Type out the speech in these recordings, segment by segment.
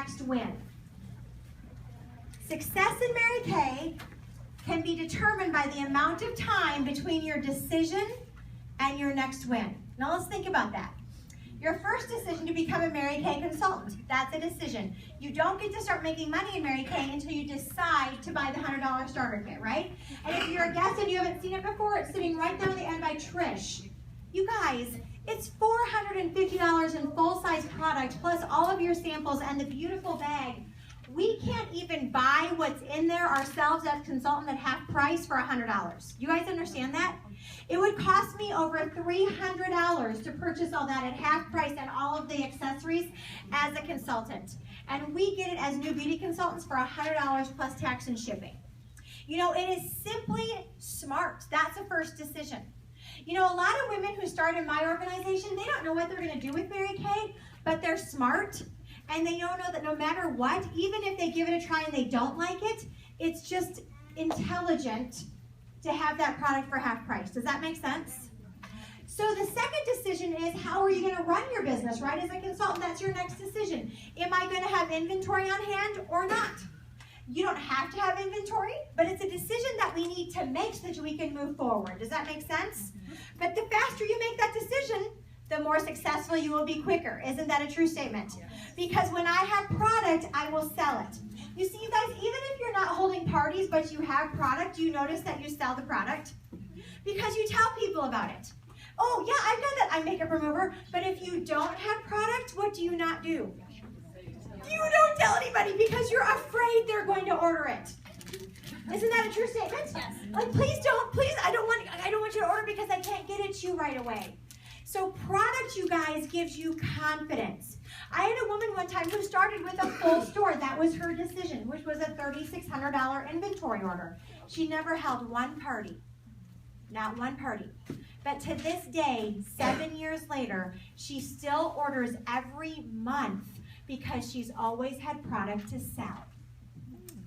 next win. Success in Mary Kay can be determined by the amount of time between your decision and your next win. Now let's think about that. Your first decision to become a Mary Kay consultant, that's a decision. You don't get to start making money in Mary Kay until you decide to buy the $100 starter kit, right? And if you're a guest and you haven't seen it before, it's sitting right there on the end by Trish. You guys, it's $450 in full-size product plus all of your samples and the beautiful bag. We can't even buy what's in there ourselves as consultant at half price for $100. You guys understand that? It would cost me over $300 to purchase all that at half price and all of the accessories as a consultant. And we get it as new beauty consultants for $100 plus tax and shipping. You know, it is simply smart. That's a first decision. You know, a lot of women who start in my organization, they don't know what they're going to do with Mary Kay, but they're smart. And they don't know that no matter what, even if they give it a try and they don't like it, it's just intelligent to have that product for half price. Does that make sense? So the second decision is, how are you going to run your business, right? As a consultant, that's your next decision. Am I going to have inventory on hand or not? You don't have to have inventory, but it's a decision that we need to make so that we can move forward. Does that make sense? But the faster you make that decision, the more successful you will be quicker. Isn't that a true statement? Because when I have product, I will sell it. You see, you guys, even if you're not holding parties, but you have product, you notice that you sell the product? Because you tell people about it. Oh, yeah, I've done that eye makeup remover. But if you don't have product, what do you not do? You don't tell anybody because you're afraid they're going to order it. Isn't that a true statement? Yes. Like, please, I don't want you to order because I can't get it to you right away. So product, you guys, gives you confidence. I had a woman one time who started with a full store. That was her decision, which was a $3,600 inventory order. She never held one party, not one party. But to this day, 7 years later, she still orders every month because she's always had product to sell.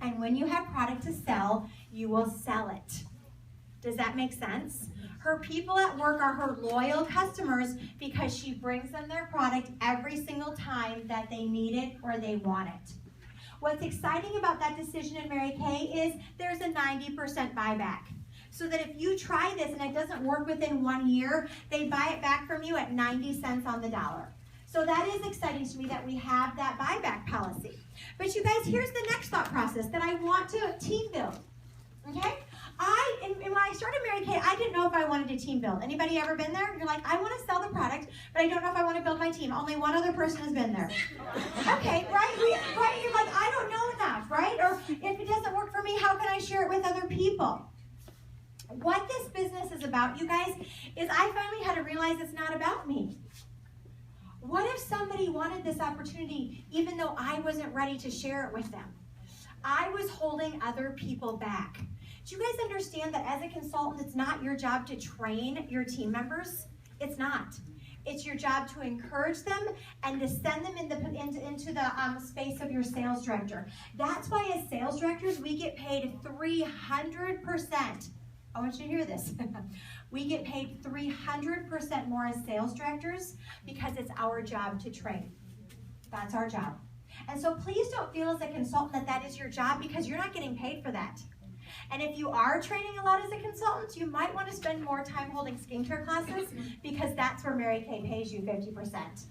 And when you have product to sell, you will sell it. Does that make sense? Her people at work are her loyal customers because she brings them their product every single time that they need it or they want it. What's exciting about that decision in Mary Kay is there's a 90% buyback. So that if you try this and it doesn't work within 1 year, they buy it back from you at 90 cents on the dollar. So that is exciting to me that we have that buyback policy. But you guys, here's the next thought process that I want to team build. Okay? When I started Mary Kay, I didn't know if I wanted to team build. Anybody ever been there? You're like, I want to sell the product, but I don't know if I want to build my team. Only one other person has been there. Okay, right? You're like, I don't know enough, right? Or if it doesn't work for me, how can I share it with other people? What this business is about, you guys, is I finally had to realize it's not about me. What if somebody wanted this opportunity even though I wasn't ready to share it with them? I was holding other people back. Do you guys understand that as a consultant, it's not your job to train your team members? It's not. It's your job to encourage them and to send them into the space of your sales director. That's why as sales directors, we get paid 300%. I want you to hear this. We get paid 300% more as sales directors because it's our job to train. That's our job. And so please don't feel as a consultant that is your job because you're not getting paid for that. And if you are training a lot as a consultant, you might want to spend more time holding skincare classes because that's where Mary Kay pays you 50%.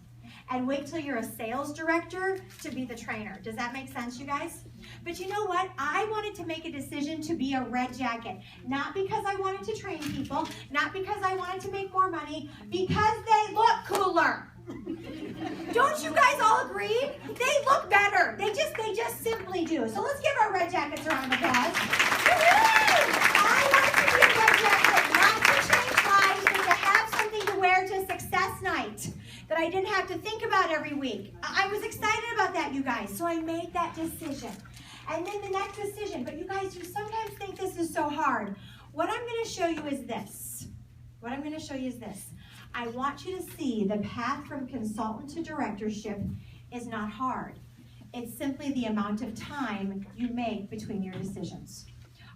And wait till you're a sales director to be the trainer. Does that make sense, you guys? But you know what? I wanted to make a decision to be a red jacket. Not because I wanted to train people, not because I wanted to make more money, because they look cooler. Don't you guys all agree? They look better. They just simply do. So let's give our red jackets a round of applause. I wanted to be a red jacket, not to change lives, but to have something to wear to success night that I didn't have to think about every week. I was excited about that, you guys. So I made that decision. And then the next decision. But you guys, you sometimes think this is so hard. What I'm going to show you is this. I want you to see the path from consultant to directorship is not hard. It's simply the amount of time you make between your decisions.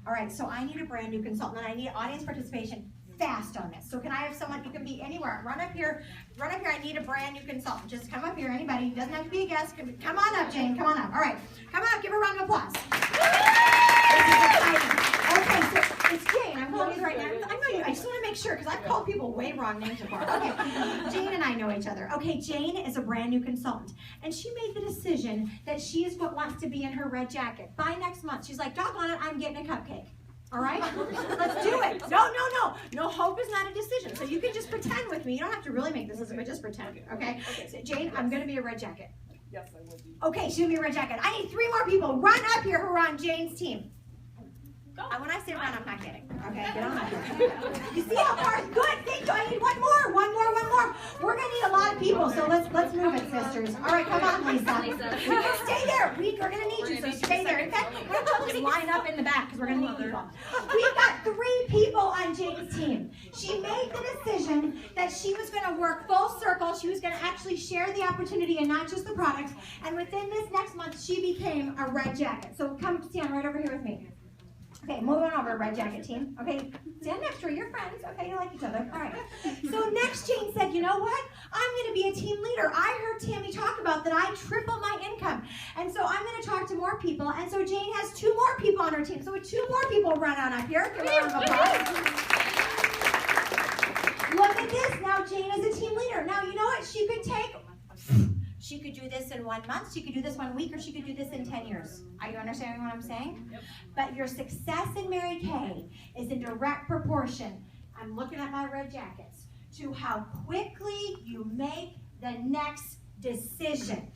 All right, so I need a brand new consultant, and I need audience participation. fast on this. So can I have someone, you can be anywhere, run up here, I need a brand new consultant. Just come up here, anybody, doesn't have to be a guest. Come on up, Jane, come on up. All right, come on up, give her a round of applause. This is exciting. Okay, so it's Jane, I'm calling you right now. I know you, I just want to make sure, because I've called people way wrong names before. Okay, Jane and I know each other. Okay, Jane is a brand new consultant, and she made the decision that she is what wants to be in her red jacket. By next month, she's like, doggone it, I'm getting a cupcake. All right? Let's do it. No. No, hope is not a decision. So you can just pretend with me. You don't have to really make this decision, but just pretend. Okay? So Jane, I'm going to be a red jacket. Yes, I will be. Okay, she's going to be a red jacket. I need 3 more people. Run up here who are on Jane's team. When I say run, I'm not kidding. Okay, get on up here. You see how far? Good. Thank you. I need one more. We're gonna need a lot of people, so let's move it, sisters. All right, come on, Lisa. You can stay there. We're gonna need you, so stay there. In fact, we're gonna just line up in the back because we're gonna need people. We've got 3 people on Jane's team. She made the decision that she was gonna work full circle. She was gonna actually share the opportunity and not just the product. And within this next month, she became a red jacket. So come stand right over here with me. Okay, moving over, red jacket team. Okay, stand next to her. You're friends. Okay, you like each other. All right. So next, Jane said, you know what? I'm going to be a team leader. I heard Tammy talk about that I tripled my income. And so I'm going to talk to more people. And so Jane has 2 more people on her team. So 2 more people run on up here. Give her a round of applause. Look at this. Now Jane is a team leader. Now, you know what? She could do this in 1 month, she could do this 1 week, or she could do this in 10 years. Are you understanding what I'm saying? Yep. But your success in Mary Kay is in direct proportion, I'm looking at my red jackets, to how quickly you make the next decision.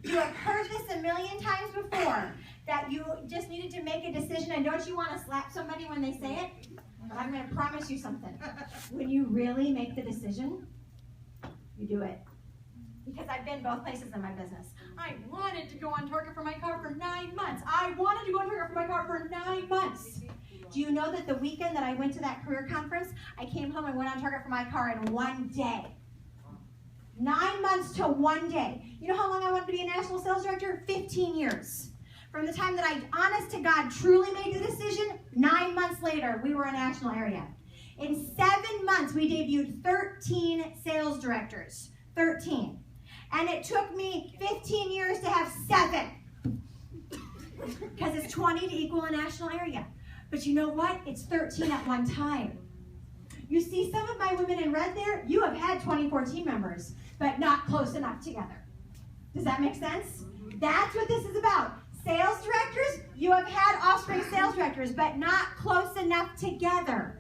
You have heard this a million times before, that you just needed to make a decision, and don't you want to slap somebody when they say it? But I'm going to promise you something. When you really make the decision, you do it. Because I've been both places in my business. I wanted to go on target for my car for 9 months. I wanted to go on target for my car for 9 months. Do you know that the weekend that I went to that career conference, I came home and went on target for my car in 1 day. 9 months to 1 day. You know how long I wanted to be a national sales director? 15 years. From the time that I, honest to God, truly made the decision, 9 months later, we were a national area. In 7 months, we debuted 13 sales directors. 13. And it took me 15 years to have 7. Because it's 20 to equal a national area. But you know what? It's 13 at one time. You see some of my women in red there? You have had 24 team members, but not close enough together. Does that make sense? That's what this is about. Sales directors, you have had offspring sales directors, but not close enough together.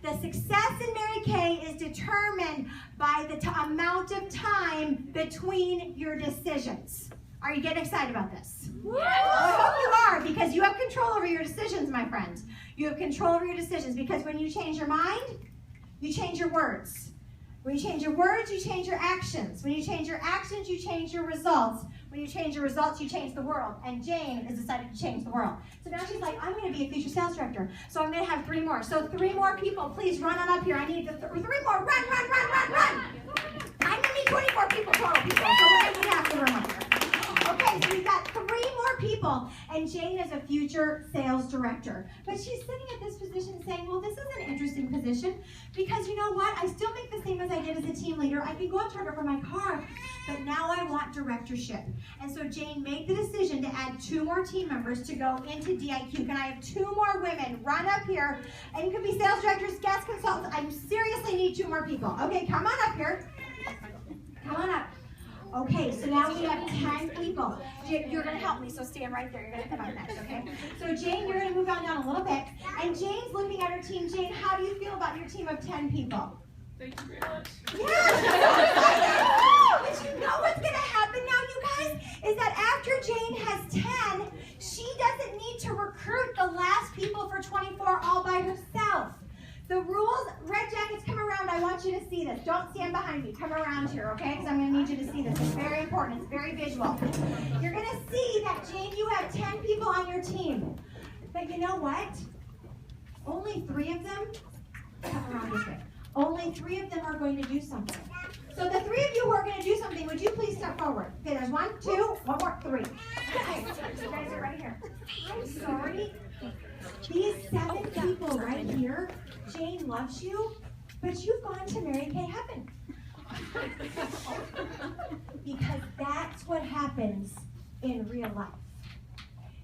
The success in Mary Kay is determined by the amount of time between your decisions. Are you getting excited about this? Yes. I hope you are, because you have control over your decisions, my friend. You have control over your decisions, because when you change your mind, you change your words. When you change your words, you change your actions. When you change your actions, you change your results. When you change your results, you change the world. And Jane has decided to change the world. So now she's like, I'm going to be a future sales director. So I'm going to have 3 more. So 3 more people, please run on up here. I need 3 more. Run. I'm going to need 24 people total. So we're going to need half the room up here. Okay, so we've got 3 more people, and Jane is a future sales director. But she's sitting at this position saying, well, this is an interesting position, because you know what? I still make the same as I did as a team leader. I can go on target for my car, but now I want directorship. And so Jane made the decision to add 2 more team members to go into DIQ. Can I have 2 more women run up here? And you could be sales directors, guest consultants. I seriously need 2 more people. Okay, come on up here. Come on up. Okay, so now we have 10 people. You're going to help me, so stand right there. You're going to come up next, okay? So Jane, you're going to move on down a little bit. And Jane's looking at her team. Jane, how do you feel about your team of 10 people? Thank you very much. Yeah! But you know what's going to happen now, you guys? Is that after Jane has 10, she doesn't need to recruit the last people for 24 all by herself. The rules, red jackets, come around. I want you to see this. Don't stand behind me. Come around here, okay? Because I'm going to need you to see this. It's very important. It's very visual. You're going to see that, Jane, you have 10 people on your team. But you know what? Only 3 of them, come around this way. Only 3 of them are going to do something. So the 3 of you who are going to do something, would you please step forward? Okay, there's 1, 2, 1 more, 3. Okay, you guys are right here. I'm sorry. These 7 people right here, Jane loves you, but you've gone to Mary Kay heaven. Because that's what happens in real life.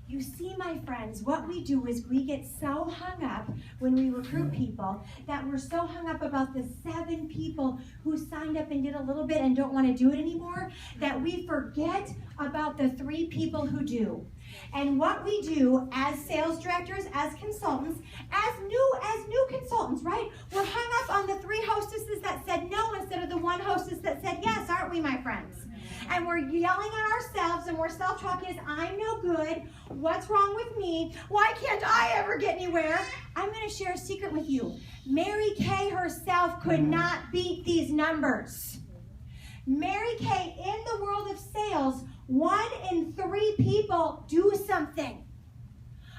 You see, my friends, what we do is we get so hung up when we recruit people that we're so hung up about the 7 people who signed up and did a little bit and don't want to do it anymore that we forget about the 3 people who do. And what we do as sales directors, as consultants, as new consultants, right? We're hung up on the 3 hostesses that said no instead of the 1 hostess that said yes, aren't we, my friends? And we're yelling at ourselves and we're self-talking as I'm no good. What's wrong with me? Why can't I ever get anywhere? I'm going to share a secret with you. Mary Kay herself could not beat these numbers. Mary Kay, in the world of sales, 1 in 3 people do something.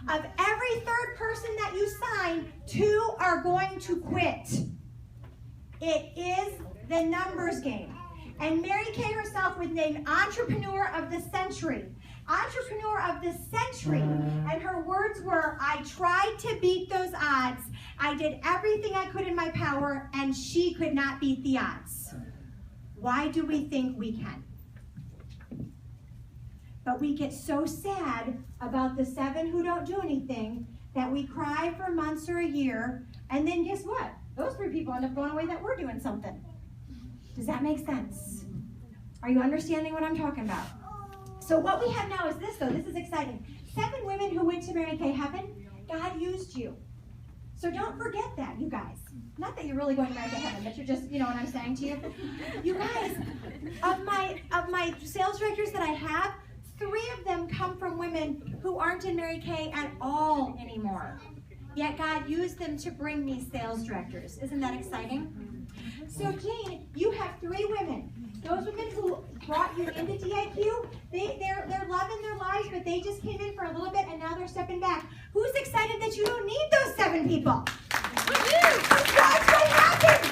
Of every 3rd person that you sign, 2 are going to quit. It is the numbers game. And Mary Kay herself was named Entrepreneur of the Century. Entrepreneur of the Century. And her words were, I tried to beat those odds. I did everything I could in my power, and she could not beat the odds. Why do we think we can? But we get so sad about the 7 who don't do anything that we cry for months or a year, and then guess what? Those 3 people end up going away that we're doing something. Does that make sense? Are you understanding what I'm talking about? So what we have now is this, though. This is exciting. 7 women who went to Mary Kay heaven, God used you. So don't forget that, you guys. Not that you're really going to Mary Kay heaven, but you're just, you know what I'm saying to you? You guys, of my sales directors that I have, 3 of them come from women who aren't in Mary Kay at all anymore. Yet God used them to bring me sales directors. Isn't that exciting? So Jane, you have 3 women. Those women who brought you into DIQ, they're loving their lives, but they just came in for a little bit and now they're stepping back. Who's excited that you don't need those 7 people? That's what happened.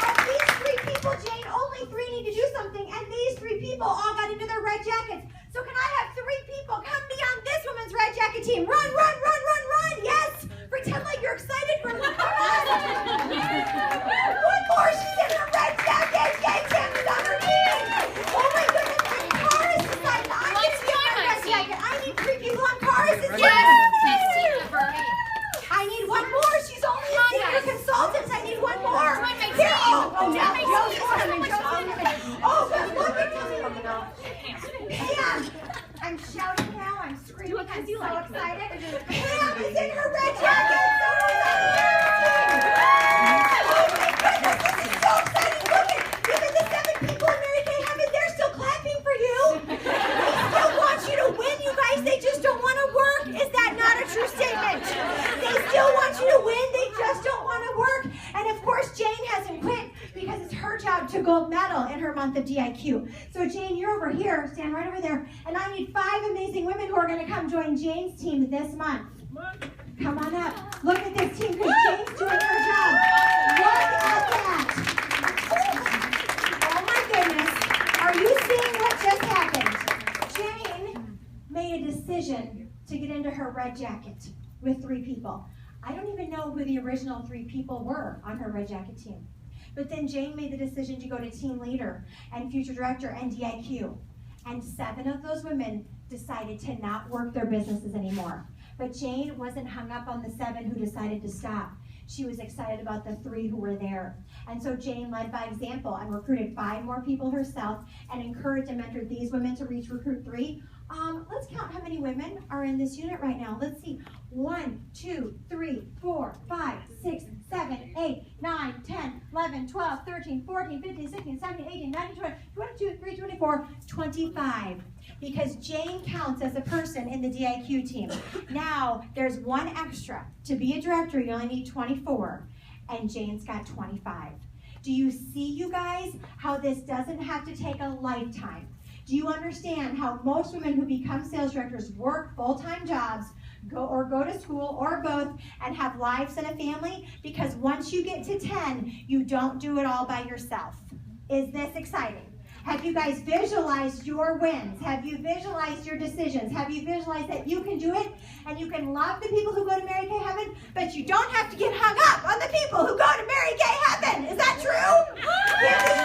Of these 3 people, Jane, only 3 need to do something, and these 3 people all got into their red jackets. So can I have 3 people come be on this woman's red jacket team? Run, run, run, run, run. Yes. Pretend like you're excited for me. Come on. 1 more. She's in her red jacket. Yay, Tammy's on her team. Oh my goodness. And Karis is like, I need to get my red jacket. I need 3 people on Karis' team. I need 1 more. She's only a senior consultant. I need 1 more. Here. Oh, now. Oh, good. Look at me. Pam. I'm shouting now. I'm screaming. I'm so excited. Pam is in her red jacket. So is oh my goodness. This is so exciting. Look at even the 7 people in Mary Kay heaven. They're still clapping for you. They still want you to win, you guys. They just don't want to work. Is that not a true statement? They still want you to win. They just don't want to work. And of course, Jane hasn't quit because it's her job to gold medal in her month of DIQ. So Jane, you're over here. Stand right over there. And I need 5 amazing women who are going to come join Jane's team this month. Come on up. Look at this team because Jane's doing her job. Look at that. Oh my goodness. Are you seeing what just happened? Jane made a decision to get into her red jacket with 3 people. I don't even know who the original 3 people were on her red jacket team. But then Jane made the decision to go to team leader and future director and DIQ. And 7 of those women decided to not work their businesses anymore. But Jane wasn't hung up on the 7 who decided to stop. She was excited about the 3 who were there. And so Jane led by example and recruited 5 more people herself and encouraged and mentored these women to reach recruit 3. Let's count how many women are in this unit right now. Let's see. 1, 2, 3, 4, 5, 6, 7, 8, 9, 10, 11, 12, 13, 14, 15, 16, 17, 18, 19, 20, 22, 23, 24, 25. Because Jane counts as a person in the DIQ team. Now, there's 1 extra. To be a director, you only need 24. And Jane's got 25. Do you see, you guys, how this doesn't have to take a lifetime? Do you understand how most women who become sales directors work full-time jobs, go to school, or both, and have lives and a family? Because once you get to 10, you don't do it all by yourself. Is this exciting? Have you guys visualized your wins? Have you visualized your decisions? Have you visualized that you can do it and you can love the people who go to Mary Kay Heaven, but you don't have to get hung up on the people who go to Mary Kay Heaven? Is that true? Give